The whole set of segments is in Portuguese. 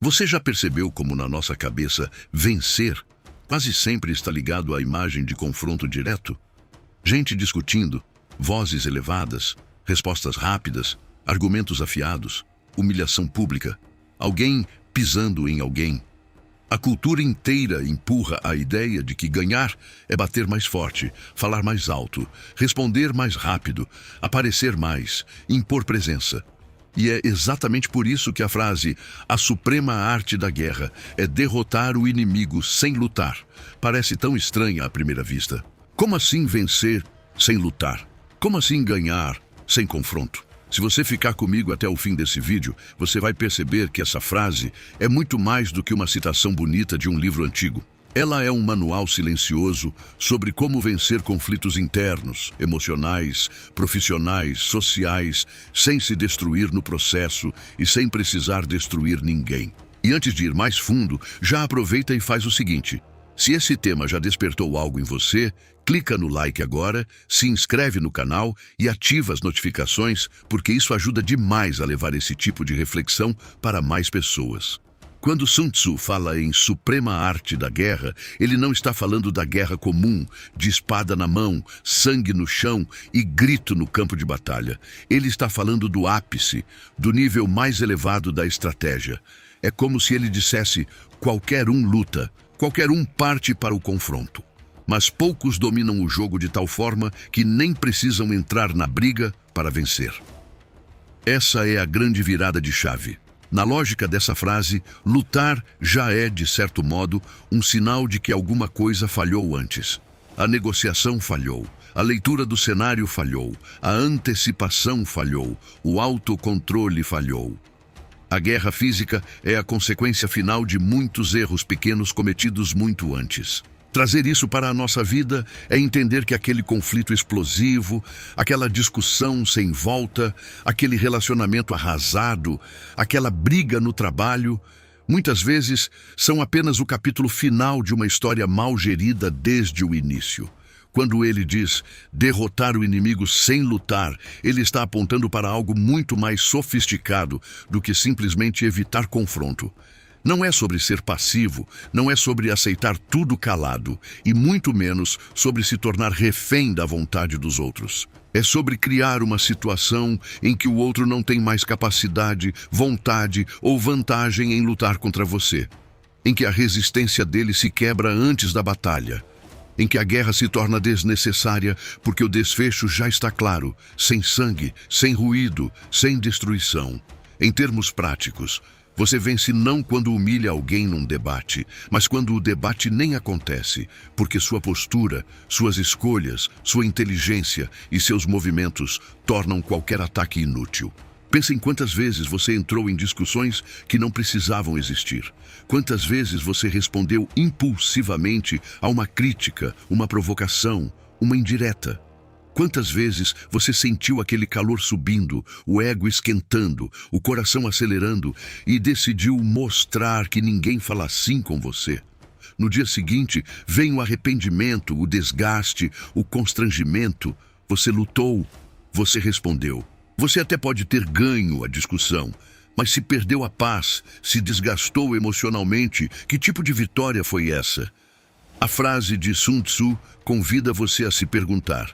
Você já percebeu como na nossa cabeça vencer quase sempre está ligado à imagem de confronto direto? Gente discutindo, vozes elevadas, respostas rápidas, argumentos afiados, humilhação pública, alguém pisando em alguém. A cultura inteira empurra a ideia de que ganhar é bater mais forte, falar mais alto, responder mais rápido, aparecer mais, impor presença. E é exatamente por isso que a frase "a suprema arte da guerra é derrotar o inimigo sem lutar" parece tão estranha à primeira vista. Como assim vencer sem lutar? Como assim ganhar sem confronto? Se você ficar comigo até o fim desse vídeo, você vai perceber que essa frase é muito mais do que uma citação bonita de um livro antigo. Ela é um manual silencioso sobre como vencer conflitos internos, emocionais, profissionais, sociais, sem se destruir no processo e sem precisar destruir ninguém. E antes de ir mais fundo, já aproveita e faz o seguinte: se esse tema já despertou algo em você, clica no like agora, se inscreve no canal e ativa as notificações, porque isso ajuda demais a levar esse tipo de reflexão para mais pessoas. Quando Sun Tzu fala em suprema arte da guerra, ele não está falando da guerra comum, de espada na mão, sangue no chão e grito no campo de batalha. Ele está falando do ápice, do nível mais elevado da estratégia. É como se ele dissesse: qualquer um luta, qualquer um parte para o confronto. Mas poucos dominam o jogo de tal forma que nem precisam entrar na briga para vencer. Essa é a grande virada de chave. Na lógica dessa frase, lutar já é, de certo modo, um sinal de que alguma coisa falhou antes. A negociação falhou, a leitura do cenário falhou, a antecipação falhou, o autocontrole falhou. A guerra física é a consequência final de muitos erros pequenos cometidos muito antes. Trazer isso para a nossa vida é entender que aquele conflito explosivo, aquela discussão sem volta, aquele relacionamento arrasado, aquela briga no trabalho, muitas vezes são apenas o capítulo final de uma história mal gerida desde o início. Quando ele diz derrotar o inimigo sem lutar, ele está apontando para algo muito mais sofisticado do que simplesmente evitar confronto. Não é sobre ser passivo, não é sobre aceitar tudo calado, e muito menos sobre se tornar refém da vontade dos outros. É sobre criar uma situação em que o outro não tem mais capacidade, vontade ou vantagem em lutar contra você. Em que a resistência dele se quebra antes da batalha. Em que a guerra se torna desnecessária porque o desfecho já está claro, sem sangue, sem ruído, sem destruição. Em termos práticos, você vence não quando humilha alguém num debate, mas quando o debate nem acontece, porque sua postura, suas escolhas, sua inteligência e seus movimentos tornam qualquer ataque inútil. Pense em quantas vezes você entrou em discussões que não precisavam existir. Quantas vezes você respondeu impulsivamente a uma crítica, uma provocação, uma indireta. Quantas vezes você sentiu aquele calor subindo, o ego esquentando, o coração acelerando e decidiu mostrar que ninguém fala assim com você? No dia seguinte, vem o arrependimento, o desgaste, o constrangimento. Você lutou, você respondeu. Você até pode ter ganho a discussão, mas se perdeu a paz, se desgastou emocionalmente, que tipo de vitória foi essa? A frase de Sun Tzu convida você a se perguntar: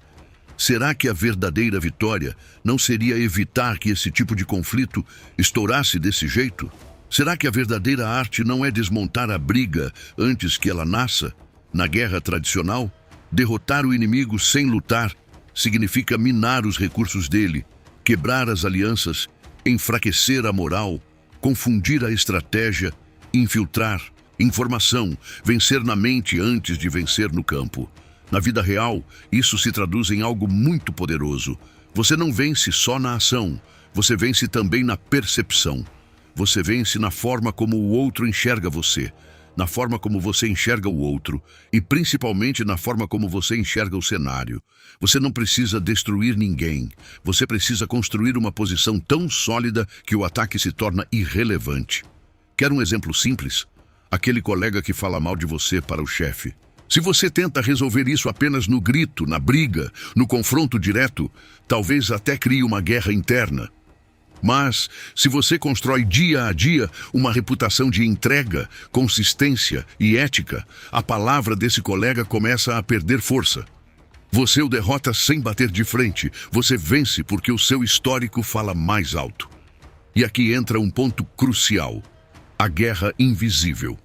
será que a verdadeira vitória não seria evitar que esse tipo de conflito estourasse desse jeito? Será que a verdadeira arte não é desmontar a briga antes que ela nasça? Na guerra tradicional, derrotar o inimigo sem lutar significa minar os recursos dele, quebrar as alianças, enfraquecer a moral, confundir a estratégia, infiltrar informação, vencer na mente antes de vencer no campo. Na vida real, isso se traduz em algo muito poderoso. Você não vence só na ação, você vence também na percepção. Você vence na forma como o outro enxerga você, na forma como você enxerga o outro e principalmente na forma como você enxerga o cenário. Você não precisa destruir ninguém, você precisa construir uma posição tão sólida que o ataque se torna irrelevante. Quer um exemplo simples? Aquele colega que fala mal de você para o chefe. Se você tenta resolver isso apenas no grito, na briga, no confronto direto, talvez até crie uma guerra interna. Mas, se você constrói dia a dia uma reputação de entrega, consistência e ética, a palavra desse colega começa a perder força. Você o derrota sem bater de frente, você vence porque o seu histórico fala mais alto. E aqui entra um ponto crucial: a guerra invisível.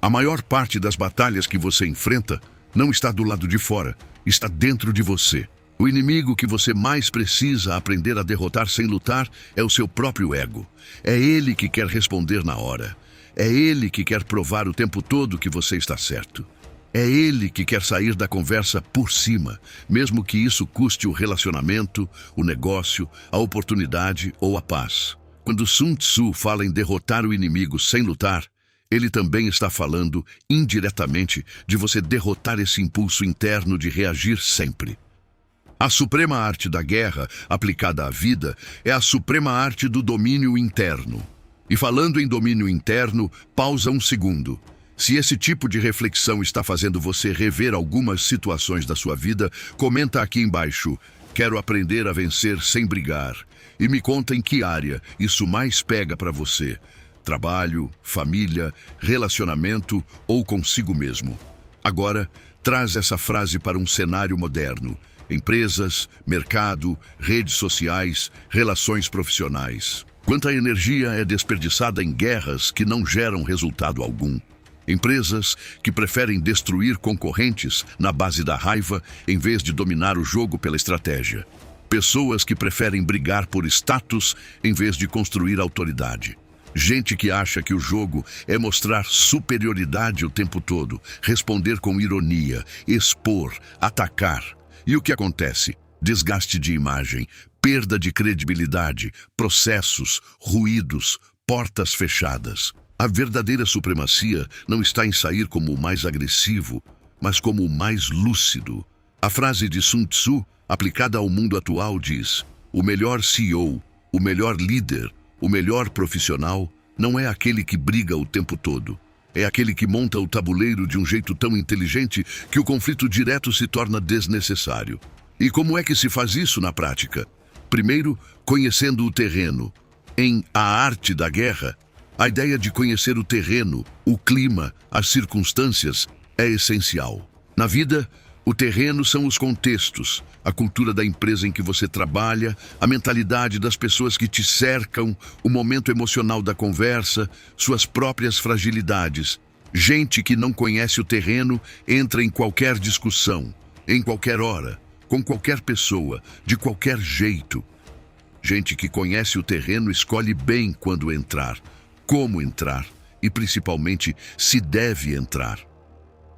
A maior parte das batalhas que você enfrenta não está do lado de fora, está dentro de você. O inimigo que você mais precisa aprender a derrotar sem lutar é o seu próprio ego. É ele que quer responder na hora. É ele que quer provar o tempo todo que você está certo. É ele que quer sair da conversa por cima, mesmo que isso custe o relacionamento, o negócio, a oportunidade ou a paz. Quando Sun Tzu fala em derrotar o inimigo sem lutar, ele também está falando, indiretamente, de você derrotar esse impulso interno de reagir sempre. A suprema arte da guerra, aplicada à vida, é a suprema arte do domínio interno. E falando em domínio interno, pausa um segundo. Se esse tipo de reflexão está fazendo você rever algumas situações da sua vida, comenta aqui embaixo: quero aprender a vencer sem brigar. E me conta em que área isso mais pega para você: trabalho, família, relacionamento ou consigo mesmo. Agora, traz essa frase para um cenário moderno: empresas, mercado, redes sociais, relações profissionais. Quanta energia é desperdiçada em guerras que não geram resultado algum. Empresas que preferem destruir concorrentes na base da raiva em vez de dominar o jogo pela estratégia. Pessoas que preferem brigar por status em vez de construir autoridade. Gente que acha que o jogo é mostrar superioridade o tempo todo, responder com ironia, expor, atacar. E o que acontece? Desgaste de imagem, perda de credibilidade, processos, ruídos, portas fechadas. A verdadeira supremacia não está em sair como o mais agressivo, mas como o mais lúcido. A frase de Sun Tzu, aplicada ao mundo atual, diz: o melhor CEO, o melhor líder, o melhor profissional não é aquele que briga o tempo todo. É aquele que monta o tabuleiro de um jeito tão inteligente que o conflito direto se torna desnecessário. E como é que se faz isso na prática? Primeiro, conhecendo o terreno. Em A Arte da Guerra, a ideia de conhecer o terreno, o clima, as circunstâncias é essencial. Na vida, o terreno são os contextos, a cultura da empresa em que você trabalha, a mentalidade das pessoas que te cercam, o momento emocional da conversa, suas próprias fragilidades. Gente que não conhece o terreno entra em qualquer discussão, em qualquer hora, com qualquer pessoa, de qualquer jeito. Gente que conhece o terreno escolhe bem quando entrar, como entrar e, principalmente, se deve entrar.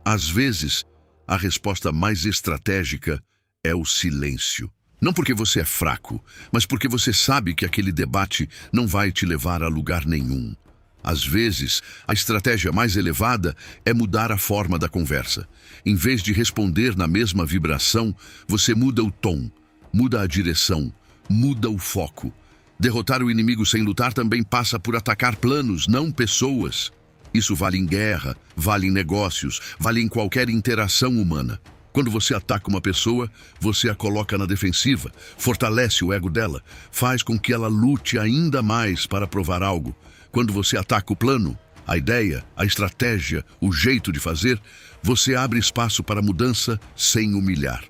Às vezes, a resposta mais estratégica é o silêncio. Não porque você é fraco, mas porque você sabe que aquele debate não vai te levar a lugar nenhum. Às vezes, a estratégia mais elevada é mudar a forma da conversa. Em vez de responder na mesma vibração, você muda o tom, muda a direção, muda o foco. Derrotar o inimigo sem lutar também passa por atacar planos, não pessoas. Isso vale em guerra, vale em negócios, vale em qualquer interação humana. Quando você ataca uma pessoa, você a coloca na defensiva, fortalece o ego dela, faz com que ela lute ainda mais para provar algo. Quando você ataca o plano, a ideia, a estratégia, o jeito de fazer, você abre espaço para mudança sem humilhar.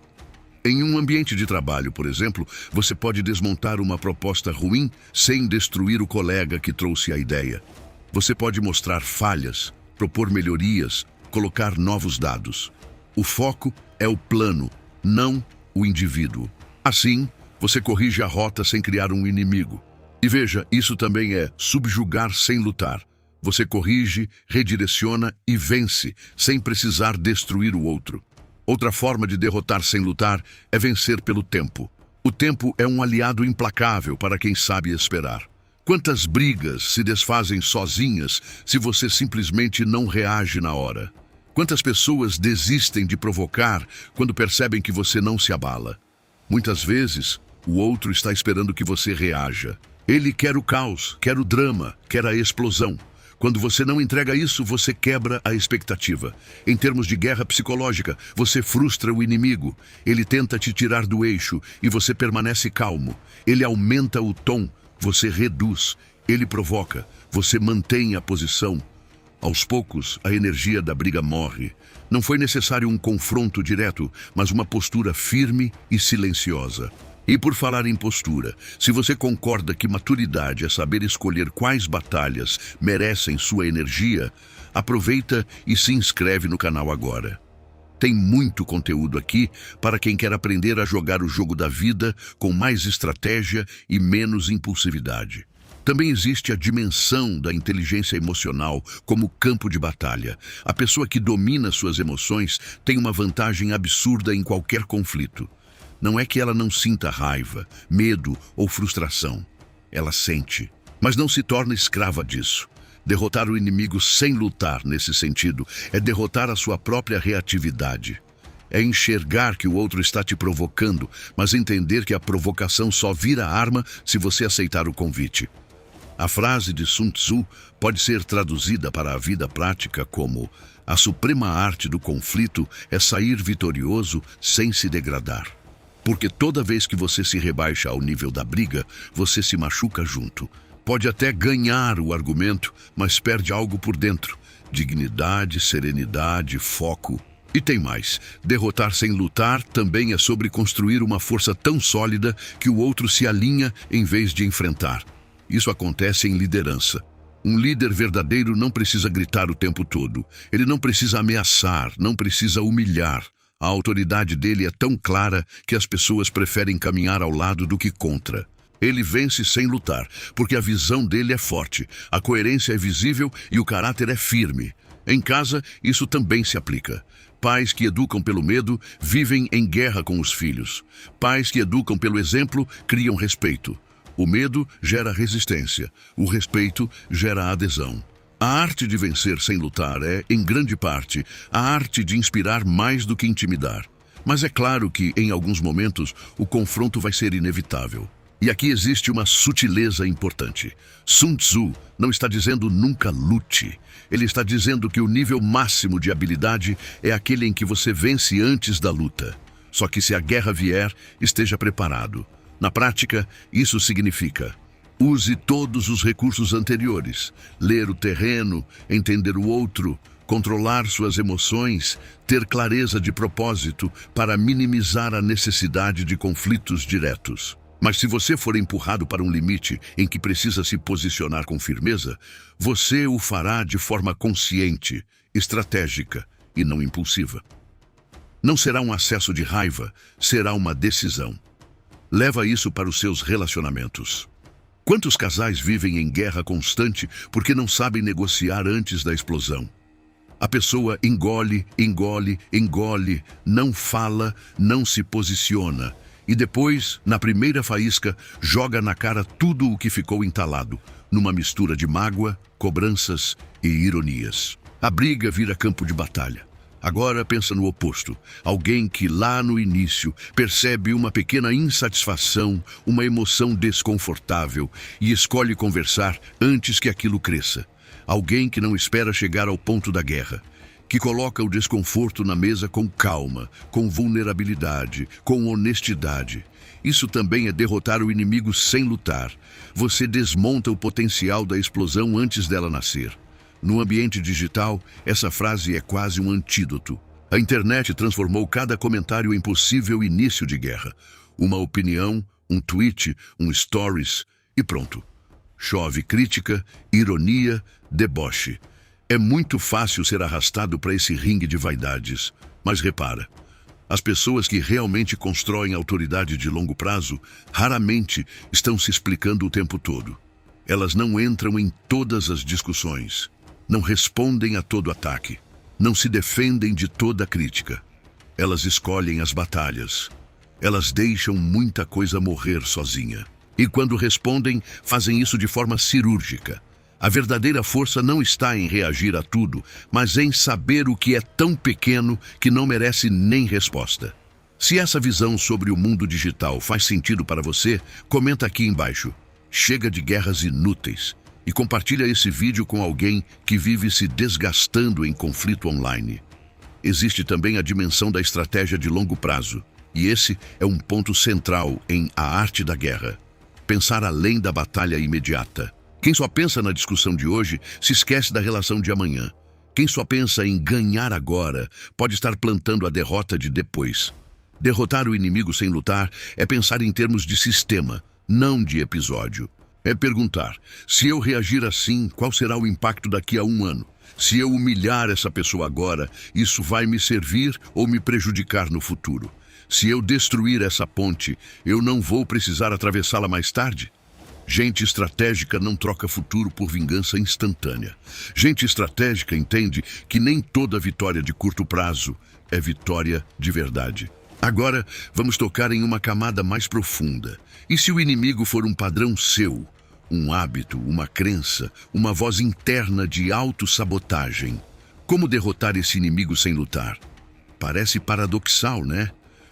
Em um ambiente de trabalho, por exemplo, você pode desmontar uma proposta ruim sem destruir o colega que trouxe a ideia. Você pode mostrar falhas, propor melhorias, colocar novos dados. O foco é o plano, não o indivíduo. Assim, você corrige a rota sem criar um inimigo. E veja, isso também é subjugar sem lutar. Você corrige, redireciona e vence, sem precisar destruir o outro. Outra forma de derrotar sem lutar é vencer pelo tempo. O tempo é um aliado implacável para quem sabe esperar. Quantas brigas se desfazem sozinhas se você simplesmente não reage na hora? Quantas pessoas desistem de provocar quando percebem que você não se abala? Muitas vezes, o outro está esperando que você reaja. Ele quer o caos, quer o drama, quer a explosão. Quando você não entrega isso, você quebra a expectativa. Em termos de guerra psicológica, você frustra o inimigo. Ele tenta te tirar do eixo e você permanece calmo. Ele aumenta o tom, Você reduz, ele provoca, você mantém a posição. Aos poucos, a energia da briga morre. Não foi necessário um confronto direto, mas uma postura firme e silenciosa. E por falar em postura, se você concorda que maturidade é saber escolher quais batalhas merecem sua energia, aproveita e se inscreve no canal agora. Tem muito conteúdo aqui para quem quer aprender a jogar o jogo da vida com mais estratégia e menos impulsividade. Também existe a dimensão da inteligência emocional como campo de batalha. A pessoa que domina suas emoções tem uma vantagem absurda em qualquer conflito. Não é que ela não sinta raiva, medo ou frustração. Ela sente, mas não se torna escrava disso. Derrotar o inimigo sem lutar nesse sentido é derrotar a sua própria reatividade. É enxergar que o outro está te provocando, mas entender que a provocação só vira arma se você aceitar o convite. A frase de Sun Tzu pode ser traduzida para a vida prática como: a suprema arte do conflito é sair vitorioso sem se degradar. Porque toda vez que você se rebaixa ao nível da briga, você se machuca junto. Pode até ganhar o argumento, mas perde algo por dentro: dignidade, serenidade, foco. E tem mais: derrotar sem lutar também é sobre construir uma força tão sólida que o outro se alinha em vez de enfrentar. Isso acontece em liderança. Um líder verdadeiro não precisa gritar o tempo todo. Ele não precisa ameaçar, não precisa humilhar. A autoridade dele é tão clara que as pessoas preferem caminhar ao lado do que contra. Ele vence sem lutar, porque a visão dele é forte, a coerência é visível e o caráter é firme. Em casa, isso também se aplica. Pais que educam pelo medo vivem em guerra com os filhos. Pais que educam pelo exemplo criam respeito. O medo gera resistência, o respeito gera adesão. A arte de vencer sem lutar é, em grande parte, a arte de inspirar mais do que intimidar. Mas é claro que, em alguns momentos, o confronto vai ser inevitável. E aqui existe uma sutileza importante. Sun Tzu não está dizendo nunca lute. Ele está dizendo que o nível máximo de habilidade é aquele em que você vence antes da luta. Só que se a guerra vier, esteja preparado. Na prática, isso significa: use todos os recursos anteriores, ler o terreno, entender o outro, controlar suas emoções, ter clareza de propósito para minimizar a necessidade de conflitos diretos. Mas se você for empurrado para um limite em que precisa se posicionar com firmeza, você o fará de forma consciente, estratégica e não impulsiva. Não será um acesso de raiva, será uma decisão. Leva isso para os seus relacionamentos. Quantos casais vivem em guerra constante porque não sabem negociar antes da explosão? A pessoa engole, engole, engole, não fala, não se posiciona. E depois, na primeira faísca, joga na cara tudo o que ficou entalado, numa mistura de mágoa, cobranças e ironias. A briga vira campo de batalha. Agora pensa no oposto. Alguém que lá no início percebe uma pequena insatisfação, uma emoção desconfortável e escolhe conversar antes que aquilo cresça. Alguém que não espera chegar ao ponto da guerra, que coloca o desconforto na mesa com calma, com vulnerabilidade, com honestidade. Isso também é derrotar o inimigo sem lutar. Você desmonta o potencial da explosão antes dela nascer. No ambiente digital, essa frase é quase um antídoto. A internet transformou cada comentário em possível início de guerra. Uma opinião, um tweet, um stories e pronto. Chove crítica, ironia, deboche. É muito fácil ser arrastado para esse ringue de vaidades. Mas repara, as pessoas que realmente constroem autoridade de longo prazo raramente estão se explicando o tempo todo. Elas não entram em todas as discussões. Não respondem a todo ataque. Não se defendem de toda crítica. Elas escolhem as batalhas. Elas deixam muita coisa morrer sozinha. E quando respondem, fazem isso de forma cirúrgica. A verdadeira força não está em reagir a tudo, mas em saber o que é tão pequeno que não merece nem resposta. Se essa visão sobre o mundo digital faz sentido para você, comenta aqui embaixo. Chega de guerras inúteis. E compartilha esse vídeo com alguém que vive se desgastando em conflito online. Existe também a dimensão da estratégia de longo prazo, e esse é um ponto central em A Arte da Guerra. pensar além da batalha imediata. Quem só pensa na discussão de hoje se esquece da relação de amanhã. Quem só pensa em ganhar agora pode estar plantando a derrota de depois. Derrotar o inimigo sem lutar é pensar em termos de sistema, não de episódio. É perguntar, se eu reagir assim, qual será o impacto daqui a 1 ano? Se eu humilhar essa pessoa agora, isso vai me servir ou me prejudicar no futuro? Se eu destruir essa ponte, eu não vou precisar atravessá-la mais tarde? Gente estratégica não troca futuro por vingança instantânea. Gente estratégica entende que nem toda vitória de curto prazo é vitória de verdade. Agora, vamos tocar em uma camada mais profunda. E se o inimigo for um padrão seu? Um hábito, uma crença, uma voz interna de autossabotagem? Como derrotar esse inimigo sem lutar? Parece paradoxal, né?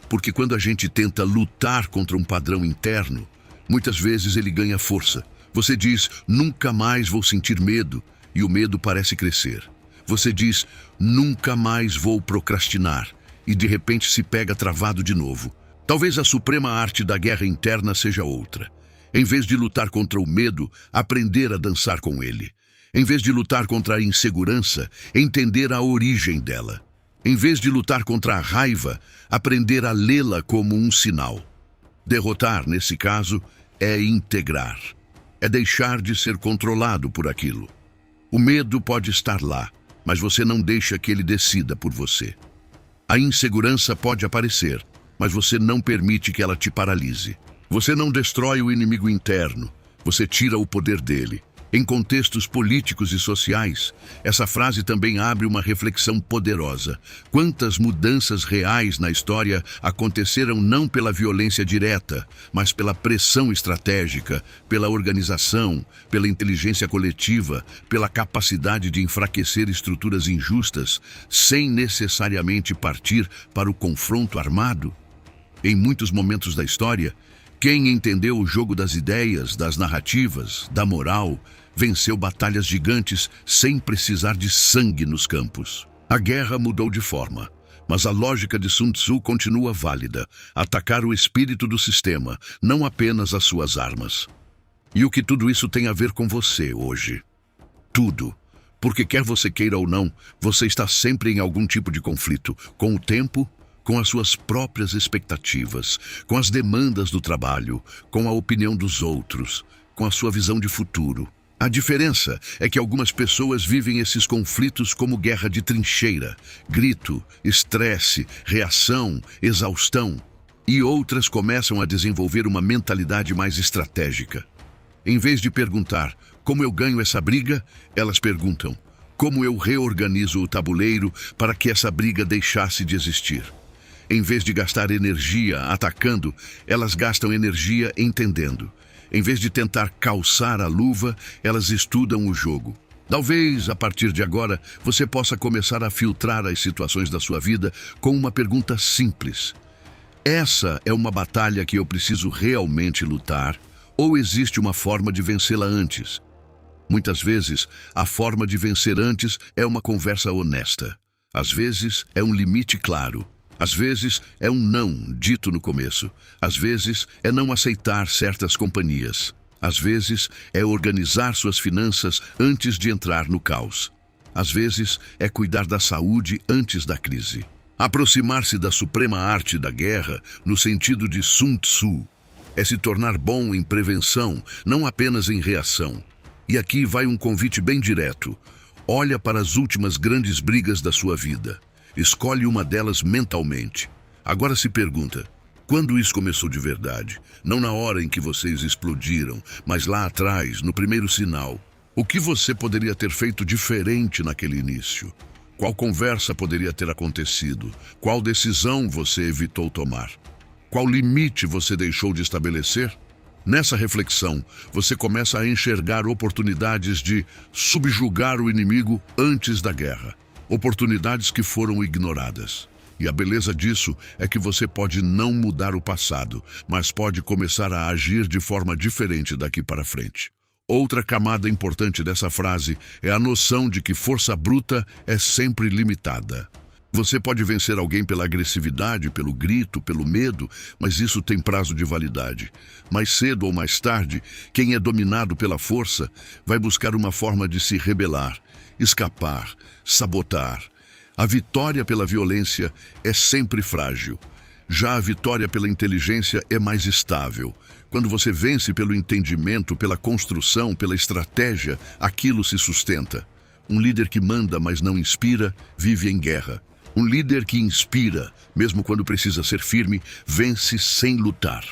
Porque quando a gente tenta lutar contra um padrão interno, muitas vezes ele ganha força. Você diz, nunca mais vou sentir medo, e o medo parece crescer. Você diz, nunca mais vou procrastinar, e de repente se pega travado de novo. Talvez a suprema arte da guerra interna seja outra. Em vez de lutar contra o medo, aprender a dançar com ele. Em vez de lutar contra a insegurança, entender a origem dela. Em vez de lutar contra a raiva, aprender a lê-la como um sinal. Derrotar, nesse caso, é integrar. É deixar de ser controlado por aquilo. O medo pode estar lá, mas você não deixa que ele decida por você. A insegurança pode aparecer, mas você não permite que ela te paralise. Você não destrói o inimigo interno, você tira o poder dele. Em contextos políticos e sociais, essa frase também abre uma reflexão poderosa. Quantas mudanças reais na história aconteceram não pela violência direta, mas pela pressão estratégica, pela organização, pela inteligência coletiva, pela capacidade de enfraquecer estruturas injustas, sem necessariamente partir para o confronto armado? Em muitos momentos da história, quem entendeu o jogo das ideias, das narrativas, da moral, venceu batalhas gigantes sem precisar de sangue nos campos. A guerra mudou de forma, mas a lógica de Sun Tzu continua válida: atacar o espírito do sistema, não apenas as suas armas. E o que tudo isso tem a ver com você hoje? Tudo. Porque quer você queira ou não, você está sempre em algum tipo de conflito, com o tempo, com as suas próprias expectativas, com as demandas do trabalho, com a opinião dos outros, com a sua visão de futuro. A diferença é que algumas pessoas vivem esses conflitos como guerra de trincheira, grito, estresse, reação, exaustão, e outras começam a desenvolver uma mentalidade mais estratégica. Em vez de perguntar, como eu ganho essa briga, elas perguntam, como eu reorganizo o tabuleiro para que essa briga deixasse de existir. Em vez de gastar energia atacando, elas gastam energia entendendo. Em vez de tentar calçar a luva, elas estudam o jogo. Talvez, a partir de agora, você possa começar a filtrar as situações da sua vida com uma pergunta simples. Essa é uma batalha que eu preciso realmente lutar, ou existe uma forma de vencê-la antes? Muitas vezes, a forma de vencer antes é uma conversa honesta. Às vezes, é um limite claro. Às vezes, é um não dito no começo. Às vezes, é não aceitar certas companhias. Às vezes, é organizar suas finanças antes de entrar no caos. Às vezes, é cuidar da saúde antes da crise. Aproximar-se da suprema arte da guerra, no sentido de Sun Tzu, é se tornar bom em prevenção, não apenas em reação. E aqui vai um convite bem direto. Olha para as últimas grandes brigas da sua vida. Escolhe uma delas mentalmente. Agora se pergunta, quando isso começou de verdade? Não na hora em que vocês explodiram, mas lá atrás, no primeiro sinal. O que você poderia ter feito diferente naquele início? Qual conversa poderia ter acontecido? Qual decisão você evitou tomar? Qual limite você deixou de estabelecer? Nessa reflexão, você começa a enxergar oportunidades de subjugar o inimigo antes da guerra. Oportunidades que foram ignoradas. E a beleza disso é que você pode não mudar o passado, mas pode começar a agir de forma diferente daqui para frente. Outra camada importante dessa frase é a noção de que força bruta é sempre limitada. Você pode vencer alguém pela agressividade, pelo grito, pelo medo, mas isso tem prazo de validade. Mais cedo ou mais tarde, quem é dominado pela força vai buscar uma forma de se rebelar, escapar, sabotar. A vitória pela violência é sempre frágil. Já a vitória pela inteligência é mais estável. Quando você vence pelo entendimento, pela construção, pela estratégia, aquilo se sustenta. Um líder que manda, mas não inspira, vive em guerra. Um líder que inspira, mesmo quando precisa ser firme, vence sem lutar.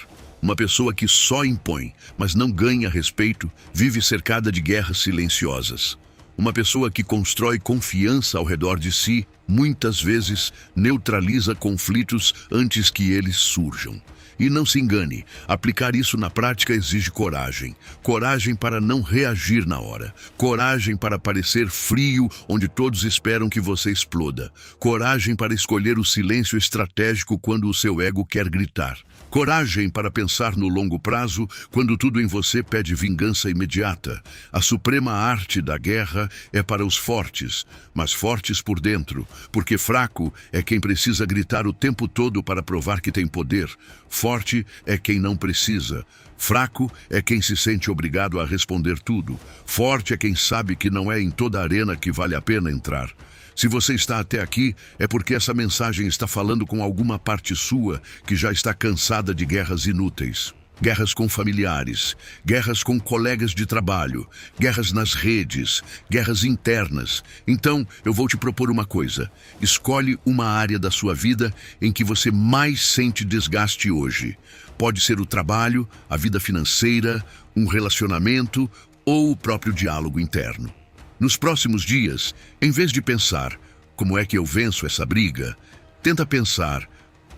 Uma pessoa que só impõe, mas não ganha respeito, vive cercada de guerras silenciosas. Uma pessoa que constrói confiança ao redor de si, muitas vezes neutraliza conflitos antes que eles surjam. E não se engane, aplicar isso na prática exige coragem. Coragem para não reagir na hora. Coragem para parecer frio onde todos esperam que você exploda. Coragem para escolher o silêncio estratégico quando o seu ego quer gritar. Coragem para pensar no longo prazo quando tudo em você pede vingança imediata. A suprema arte da guerra é para os fortes, mas fortes por dentro, porque fraco é quem precisa gritar o tempo todo para provar que tem poder. Forte é quem não precisa. Fraco é quem se sente obrigado a responder tudo. Forte é quem sabe que não é em toda arena que vale a pena entrar. Se você está até aqui, é porque essa mensagem está falando com alguma parte sua que já está cansada de guerras inúteis. Guerras com familiares, guerras com colegas de trabalho, guerras nas redes, guerras internas. Então, eu vou te propor uma coisa. Escolhe uma área da sua vida em que você mais sente desgaste hoje. Pode ser o trabalho, a vida financeira, um relacionamento ou o próprio diálogo interno. Nos próximos dias, em vez de pensar como é que eu venço essa briga, tenta pensar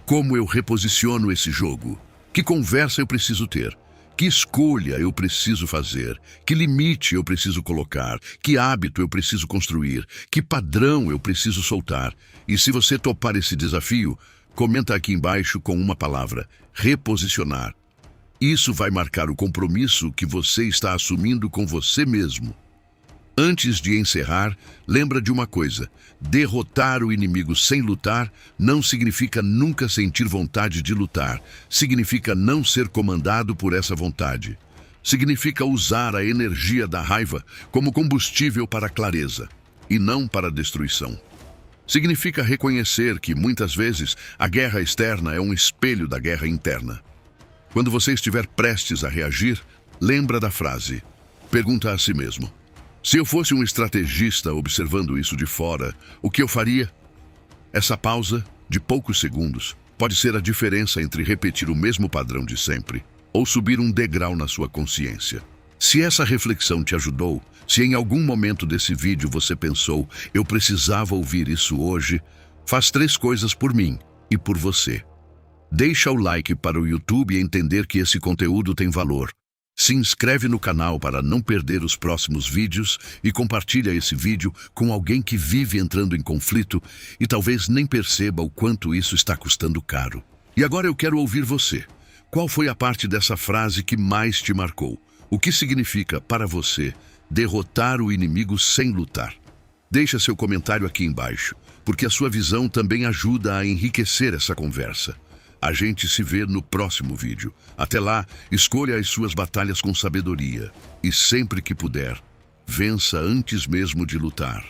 como eu reposiciono esse jogo. Que conversa eu preciso ter? Que escolha eu preciso fazer? Que limite eu preciso colocar? Que hábito eu preciso construir? Que padrão eu preciso soltar? E se você topar esse desafio, comenta aqui embaixo com uma palavra: reposicionar. Isso vai marcar o compromisso que você está assumindo com você mesmo. Antes de encerrar, lembra de uma coisa: derrotar o inimigo sem lutar não significa nunca sentir vontade de lutar. Significa não ser comandado por essa vontade. Significa usar a energia da raiva como combustível para a clareza, e não para a destruição. Significa reconhecer que, muitas vezes, a guerra externa é um espelho da guerra interna. Quando você estiver prestes a reagir, lembra da frase. Pergunta a si mesmo: se eu fosse um estrategista observando isso de fora, o que eu faria? Essa pausa, de poucos segundos, pode ser a diferença entre repetir o mesmo padrão de sempre ou subir um degrau na sua consciência. Se essa reflexão te ajudou, se em algum momento desse vídeo você pensou, eu precisava ouvir isso hoje, faz 3 coisas por mim e por você. Deixa o like para o YouTube entender que esse conteúdo tem valor. Se inscreve no canal para não perder os próximos vídeos e compartilha esse vídeo com alguém que vive entrando em conflito e talvez nem perceba o quanto isso está custando caro. E agora eu quero ouvir você. Qual foi a parte dessa frase que mais te marcou? O que significa para você derrotar o inimigo sem lutar? Deixa seu comentário aqui embaixo, porque a sua visão também ajuda a enriquecer essa conversa. A gente se vê no próximo vídeo. Até lá, escolha as suas batalhas com sabedoria. E sempre que puder, vença antes mesmo de lutar.